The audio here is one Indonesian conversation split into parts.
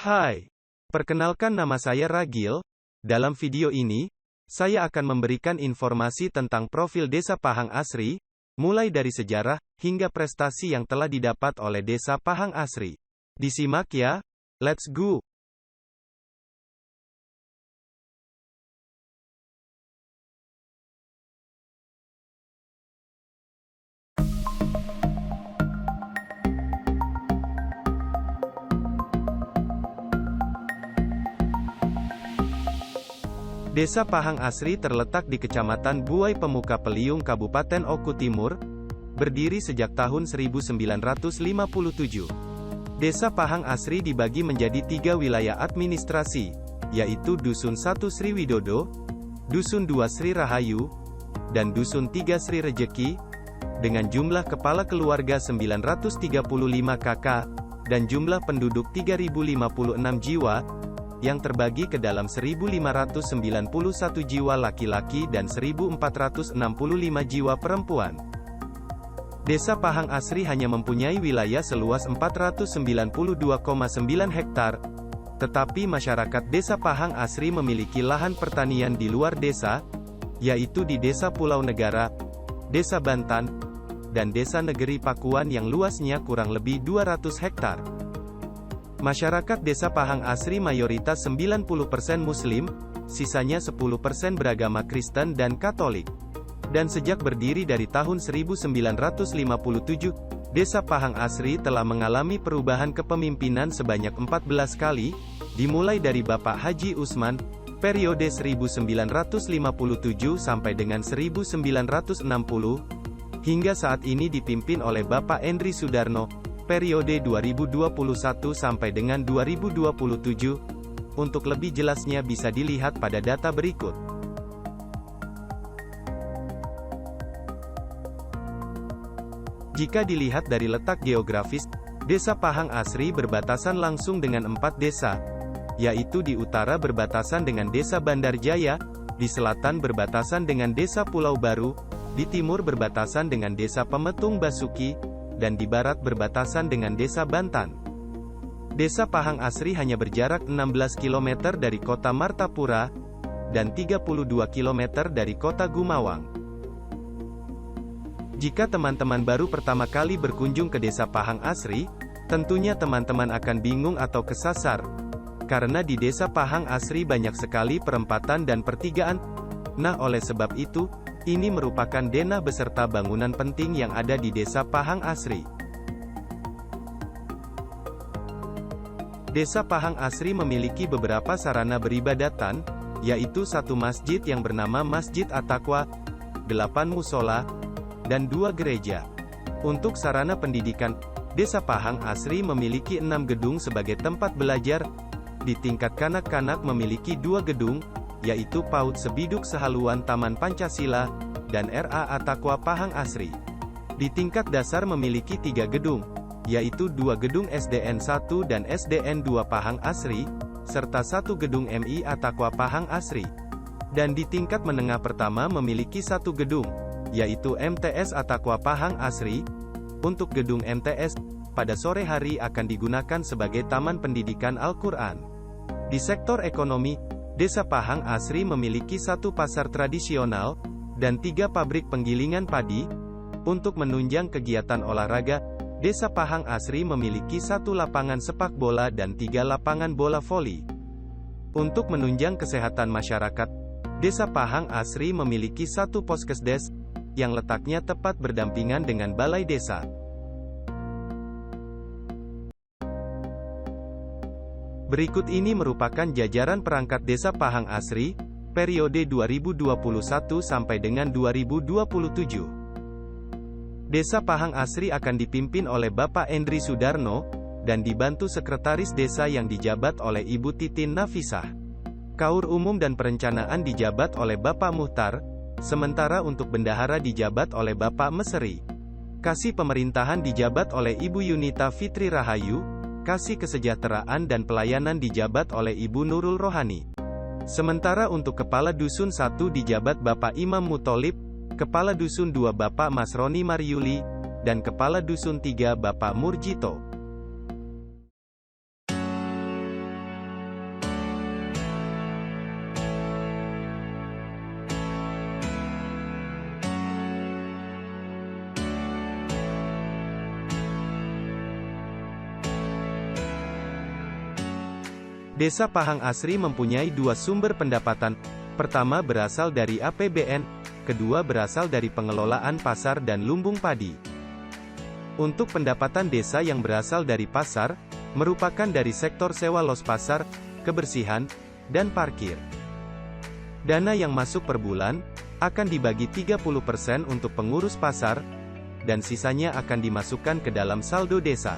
Hai, perkenalkan nama saya Ragil. Dalam video ini, saya akan memberikan informasi tentang profil Desa Pahang Asri, mulai dari sejarah, hingga prestasi yang telah didapat oleh Desa Pahang Asri. Disimak ya, let's go! Desa Pahang Asri terletak di Kecamatan Buai Pemuka Peliung Kabupaten Oku Timur, berdiri sejak tahun 1957. Desa Pahang Asri dibagi menjadi 3 wilayah administrasi, yaitu Dusun 1 Sri Widodo, Dusun 2 Sri Rahayu, dan Dusun 3 Sri Rejeki, dengan jumlah kepala keluarga 935 kakak, dan jumlah penduduk 3056 jiwa, yang terbagi ke dalam 1.591 jiwa laki-laki dan 1.465 jiwa perempuan. Desa Pahang Asri hanya mempunyai wilayah seluas 492,9 hektar, tetapi masyarakat Desa Pahang Asri memiliki lahan pertanian di luar desa, yaitu di Desa Pulau Negara, Desa Bantan, dan Desa Negeri Pakuan yang luasnya kurang lebih 200 hektar. Masyarakat Desa Pahang Asri mayoritas 90% Muslim, sisanya 10% beragama Kristen dan Katolik. Dan sejak berdiri dari tahun 1957, Desa Pahang Asri telah mengalami perubahan kepemimpinan sebanyak 14 kali, dimulai dari Bapak Haji Usman, periode 1957 sampai dengan 1960, hingga saat ini dipimpin oleh Bapak Endri Sudarno, periode 2021 sampai dengan 2027. Untuk lebih jelasnya bisa dilihat pada data berikut. Jika dilihat dari letak geografis, Desa Pahang Asri berbatasan langsung dengan 4 desa, yaitu di utara berbatasan dengan Desa Bandar Jaya, di selatan berbatasan dengan Desa Pulau Baru, di timur berbatasan dengan Desa Pemetung Basuki, dan di barat berbatasan dengan Desa Bantan. Desa Pahang Asri hanya berjarak 16 km dari kota Martapura, dan 32 km dari kota Gumawang. Jika teman-teman baru pertama kali berkunjung ke Desa Pahang Asri, tentunya teman-teman akan bingung atau kesasar, karena di Desa Pahang Asri banyak sekali perempatan dan pertigaan. Nah, oleh sebab itu, ini merupakan denah beserta bangunan penting yang ada di Desa Pahang Asri. Desa Pahang Asri memiliki beberapa sarana beribadatan, yaitu 1 masjid yang bernama Masjid At-Taqwa, 8 musola, dan 2 gereja. Untuk sarana pendidikan, Desa Pahang Asri memiliki 6 gedung sebagai tempat belajar. Di tingkat kanak-kanak memiliki 2 gedung, yaitu PAUD Sebiduk Sehaluan Taman Pancasila, dan RA At-Taqwa Pahang Asri. Di tingkat dasar memiliki 3 gedung, yaitu 2 gedung SDN 1 dan SDN 2 Pahang Asri, serta 1 gedung MI At-Taqwa Pahang Asri. Dan di tingkat menengah pertama memiliki 1 gedung, yaitu MTS At-Taqwa Pahang Asri. Untuk gedung MTS, pada sore hari akan digunakan sebagai Taman Pendidikan Al-Quran. Di sektor ekonomi, Desa Pahang Asri memiliki 1 pasar tradisional, dan 3 pabrik penggilingan padi. Untuk menunjang kegiatan olahraga, Desa Pahang Asri memiliki 1 lapangan sepak bola dan 3 lapangan bola voli. Untuk menunjang kesehatan masyarakat, Desa Pahang Asri memiliki 1 Poskesdes, yang letaknya tepat berdampingan dengan Balai Desa. Berikut ini merupakan jajaran perangkat Desa Pahang Asri, periode 2021 sampai dengan 2027. Desa Pahang Asri akan dipimpin oleh Bapak Endri Sudarno, dan dibantu Sekretaris Desa yang dijabat oleh Ibu Titin Nafisah. Kaur Umum dan Perencanaan dijabat oleh Bapak Muhtar, sementara untuk Bendahara dijabat oleh Bapak Meseri. Kasih Pemerintahan dijabat oleh Ibu Yunita Fitri Rahayu, Kasih Kesejahteraan dan Pelayanan dijabat oleh Ibu Nurul Rohani. Sementara untuk Kepala Dusun 1 dijabat Bapak Imam Mutolib, Kepala Dusun 2 Bapak Masroni Mariuli, dan Kepala Dusun 3 Bapak Murjito. Desa Pahang Asri mempunyai dua sumber pendapatan. Pertama berasal dari APBN, kedua berasal dari pengelolaan pasar dan lumbung padi. Untuk pendapatan desa yang berasal dari pasar, merupakan dari sektor sewa los pasar, kebersihan, dan parkir. Dana yang masuk per bulan, akan dibagi 30% untuk pengurus pasar, dan sisanya akan dimasukkan ke dalam saldo desa.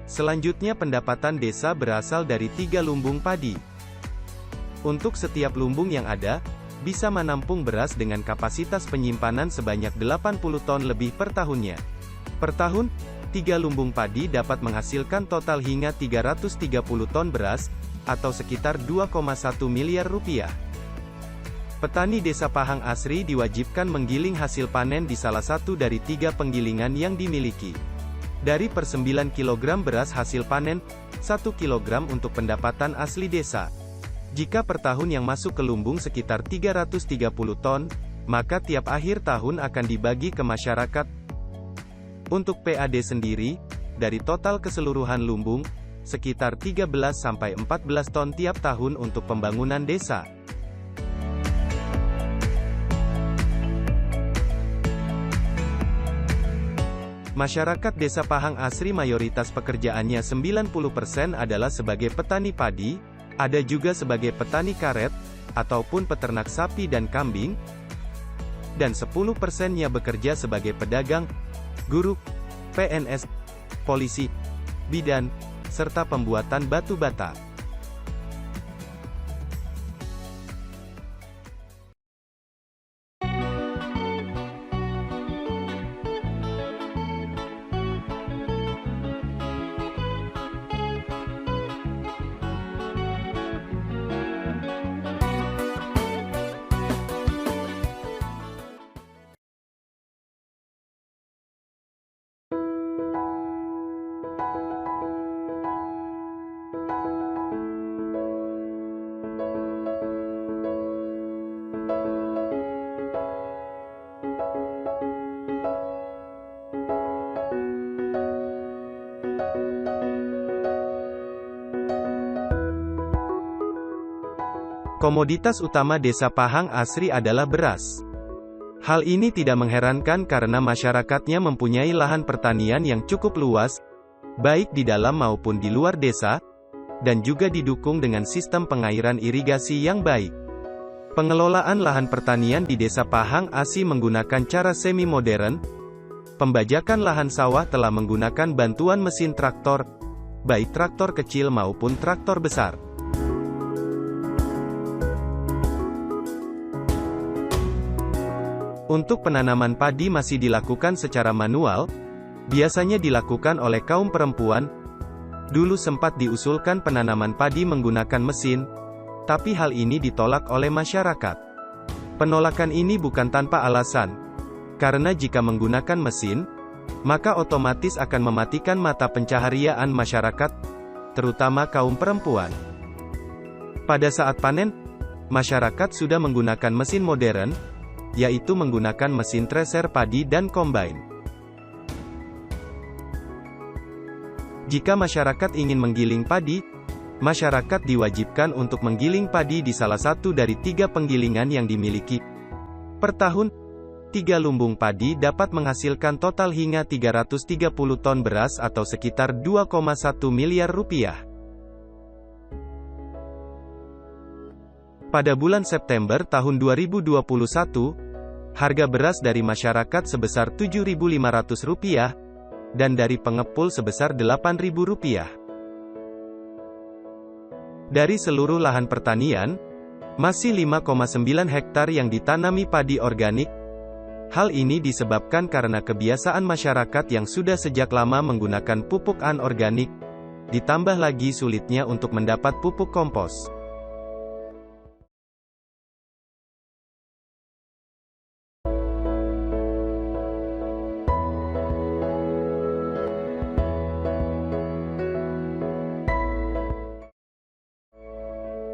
Selanjutnya pendapatan desa berasal dari 3 lumbung padi. Untuk setiap lumbung yang ada, bisa menampung beras dengan kapasitas penyimpanan sebanyak 80 ton lebih per tahunnya. Per tahun, 3 lumbung padi dapat menghasilkan total hingga 330 ton beras, atau sekitar 2,1 miliar rupiah. Petani desa Pahang Asri diwajibkan menggiling hasil panen di salah satu dari 3 penggilingan yang dimiliki. Dari per 9 kg beras hasil panen, 1 kg untuk pendapatan asli desa. Jika per tahun yang masuk ke lumbung sekitar 330 ton, maka tiap akhir tahun akan dibagi ke masyarakat. Untuk PAD sendiri, dari total keseluruhan lumbung, sekitar 13-14 ton tiap tahun untuk pembangunan desa. Masyarakat desa Pahang Asri mayoritas pekerjaannya 90% adalah sebagai petani padi, ada juga sebagai petani karet, ataupun peternak sapi dan kambing, dan 10%-nya bekerja sebagai pedagang, guru, PNS, polisi, bidan, serta pembuatan batu bata. Komoditas utama desa Pahang Asri adalah beras. Hal ini tidak mengherankan karena masyarakatnya mempunyai lahan pertanian yang cukup luas, baik di dalam maupun di luar desa, dan juga didukung dengan sistem pengairan irigasi yang baik. Pengelolaan lahan pertanian di desa Pahang Asri menggunakan cara semi-modern. Pembajakan lahan sawah telah menggunakan bantuan mesin traktor, baik traktor kecil maupun traktor besar. Untuk penanaman padi masih dilakukan secara manual, biasanya dilakukan oleh kaum perempuan. Dulu sempat diusulkan penanaman padi menggunakan mesin, tapi hal ini ditolak oleh masyarakat. Penolakan ini bukan tanpa alasan, karena jika menggunakan mesin, maka otomatis akan mematikan mata pencaharian masyarakat, terutama kaum perempuan. Pada saat panen, masyarakat sudah menggunakan mesin modern, yaitu menggunakan mesin treser padi dan combine. Jika masyarakat ingin menggiling padi, masyarakat diwajibkan untuk menggiling padi di salah satu dari 3 penggilingan yang dimiliki. Per tahun, 3 lumbung padi dapat menghasilkan total hingga 330 ton beras atau sekitar 2,1 miliar rupiah. Pada bulan September tahun 2021, harga beras dari masyarakat sebesar Rp7.500, dan dari pengepul sebesar Rp8.000. Dari seluruh lahan pertanian, masih 5,9 hektar yang ditanami padi organik. Hal ini disebabkan karena kebiasaan masyarakat yang sudah sejak lama menggunakan pupuk anorganik, ditambah lagi sulitnya untuk mendapat pupuk kompos.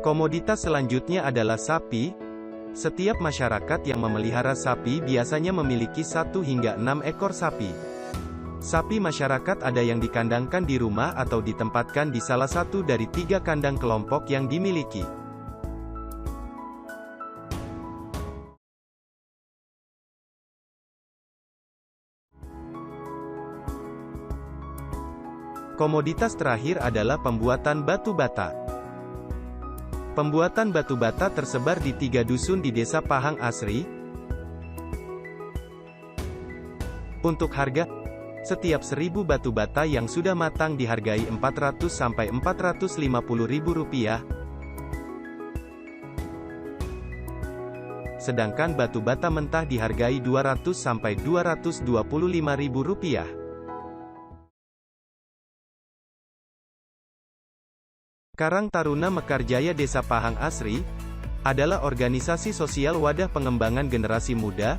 Komoditas selanjutnya adalah sapi. Setiap masyarakat yang memelihara sapi biasanya memiliki 1 hingga 6 ekor sapi. Sapi masyarakat ada yang dikandangkan di rumah atau ditempatkan di salah satu dari 3 kandang kelompok yang dimiliki. Komoditas terakhir adalah pembuatan batu bata. Pembuatan batu bata tersebar di 3 dusun di Desa Pahang Asri. Untuk harga, setiap 1000 batu bata yang sudah matang dihargai Rp400–450.000. Sedangkan batu bata mentah dihargai Rp200–225.000. Karang Taruna Mekarjaya Desa Pahang Asri adalah organisasi sosial wadah pengembangan generasi muda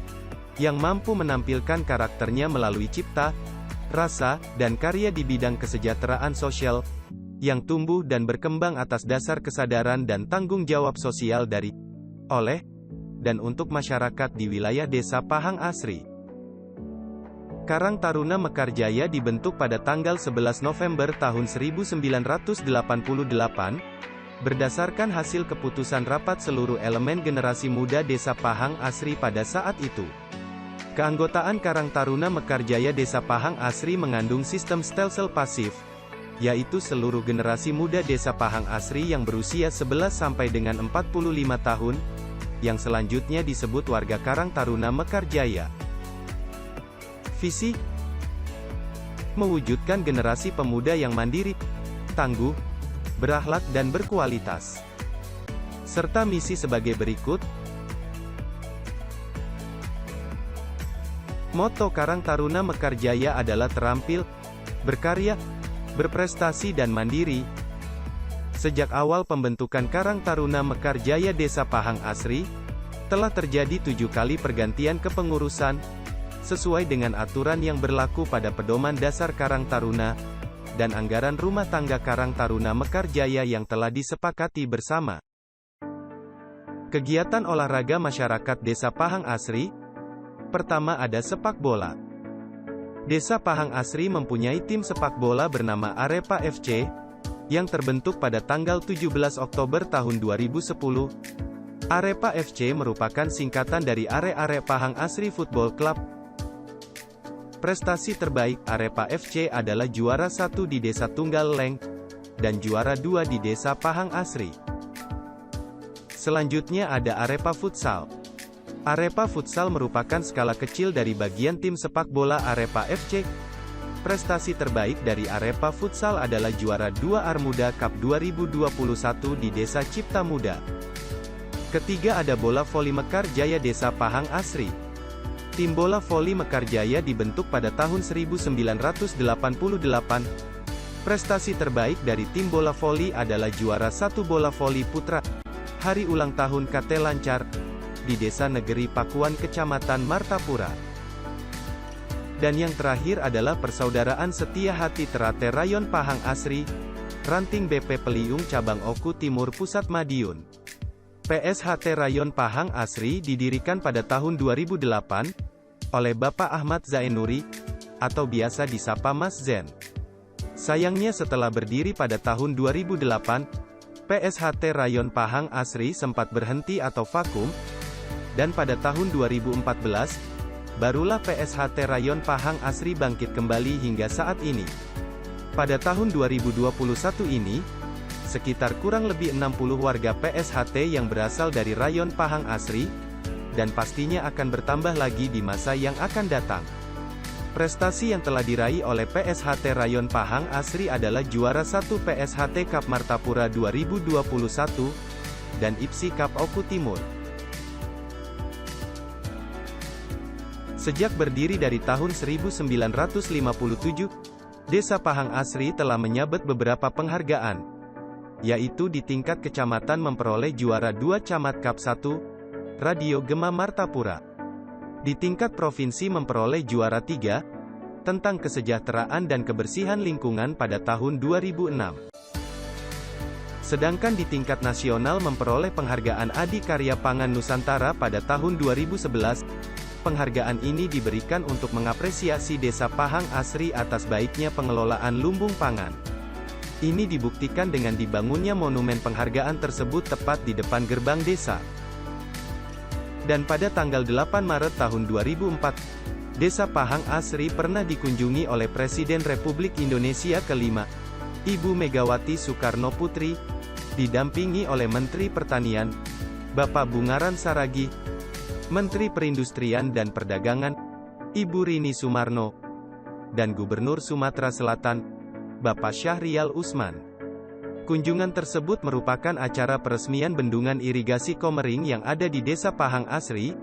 yang mampu menampilkan karakternya melalui cipta, rasa, dan karya di bidang kesejahteraan sosial yang tumbuh dan berkembang atas dasar kesadaran dan tanggung jawab sosial dari, oleh, dan untuk masyarakat di wilayah Desa Pahang Asri. Karang Taruna Mekarjaya dibentuk pada tanggal 11 November tahun 1988, berdasarkan hasil keputusan rapat seluruh elemen generasi muda Desa Pahang Asri pada saat itu. Keanggotaan Karang Taruna Mekarjaya Desa Pahang Asri mengandung sistem stelsel pasif, yaitu seluruh generasi muda Desa Pahang Asri yang berusia 11 sampai dengan 45 tahun, yang selanjutnya disebut warga Karang Taruna Mekarjaya. Visi: mewujudkan generasi pemuda yang mandiri, tangguh, berakhlak dan berkualitas. Serta misi sebagai berikut. Moto Karang Taruna Mekarjaya adalah terampil, berkarya, berprestasi dan mandiri. Sejak awal pembentukan Karang Taruna Mekarjaya Desa Pahang Asri, telah terjadi 7 kali pergantian kepengurusan, sesuai dengan aturan yang berlaku pada Pedoman Dasar Karang Taruna, dan anggaran rumah tangga Karang Taruna Mekarjaya yang telah disepakati bersama. Kegiatan olahraga masyarakat Desa Pahang Asri. Pertama ada sepak bola. Desa Pahang Asri mempunyai tim sepak bola bernama Arepa FC, yang terbentuk pada tanggal 17 Oktober tahun 2010. Arepa FC merupakan singkatan dari Are Pahang Asri Football Club. Prestasi terbaik Arepa FC adalah juara 1 di Desa Tunggal Leng, dan juara 2 di Desa Pahang Asri. Selanjutnya ada Arepa Futsal. Arepa Futsal merupakan skala kecil dari bagian tim sepak bola Arepa FC. Prestasi terbaik dari Arepa Futsal adalah juara 2 Armuda Cup 2021 di Desa Cipta Muda. Ketiga ada bola voli Mekarjaya Desa Pahang Asri. Tim bola voli Mekarjaya dibentuk pada tahun 1988. Prestasi terbaik dari tim bola voli adalah juara 1 bola voli putra hari ulang tahun KT Lancar di Desa Negeri Pakuan Kecamatan Martapura. Dan yang terakhir adalah Persaudaraan Setia Hati Terate Rayon Pahang Asri, Ranting BP Peliung Cabang Oku Timur Pusat Madiun. PSHT Rayon Pahang Asri didirikan pada tahun 2008, oleh Bapak Ahmad Zainuri, atau biasa disapa Mas Zen. Sayangnya setelah berdiri pada tahun 2008, PSHT Rayon Pahang Asri sempat berhenti atau vakum, dan pada tahun 2014, barulah PSHT Rayon Pahang Asri bangkit kembali hingga saat ini. Pada tahun 2021 ini, sekitar kurang lebih 60 warga PSHT yang berasal dari Rayon Pahang Asri, dan pastinya akan bertambah lagi di masa yang akan datang. Prestasi yang telah diraih oleh PSHT Rayon Pahang Asri adalah juara 1 PSHT Cup Martapura 2021, dan IPSI Cup Oku Timur. Sejak berdiri dari tahun 1957, Desa Pahang Asri telah menyabet beberapa penghargaan, yaitu di tingkat kecamatan memperoleh juara 2 Camat Cup 1, Radio Gema Martapura. Di tingkat provinsi memperoleh juara 3, tentang kesejahteraan dan kebersihan lingkungan pada tahun 2006. Sedangkan di tingkat nasional memperoleh penghargaan Adi Karya Pangan Nusantara pada tahun 2011, Penghargaan ini diberikan untuk mengapresiasi Desa Pahang Asri atas baiknya pengelolaan lumbung pangan. Ini dibuktikan dengan dibangunnya monumen penghargaan tersebut tepat di depan gerbang desa. Dan pada tanggal 8 Maret tahun 2004, Desa Pahang Asri pernah dikunjungi oleh Presiden Republik Indonesia ke-5, Ibu Megawati Soekarno Putri, didampingi oleh Menteri Pertanian, Bapak Bungaran Saragi, Menteri Perindustrian dan Perdagangan, Ibu Rini Sumarno, dan Gubernur Sumatera Selatan, Bapak Syahrial Usman. Kunjungan tersebut merupakan acara peresmian bendungan irigasi Komering yang ada di Desa Pahang Asri,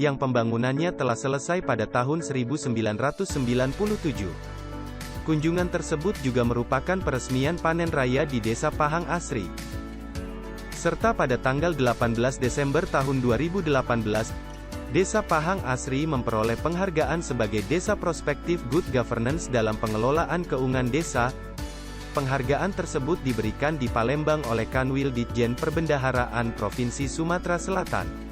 yang pembangunannya telah selesai pada tahun 1997. Kunjungan tersebut juga merupakan peresmian panen raya di Desa Pahang Asri. Serta pada tanggal 18 Desember tahun 2018, Desa Pahang Asri memperoleh penghargaan sebagai Desa Prospektif Good Governance dalam pengelolaan keuangan desa. Penghargaan tersebut diberikan di Palembang oleh Kanwil Ditjen Perbendaharaan Provinsi Sumatera Selatan.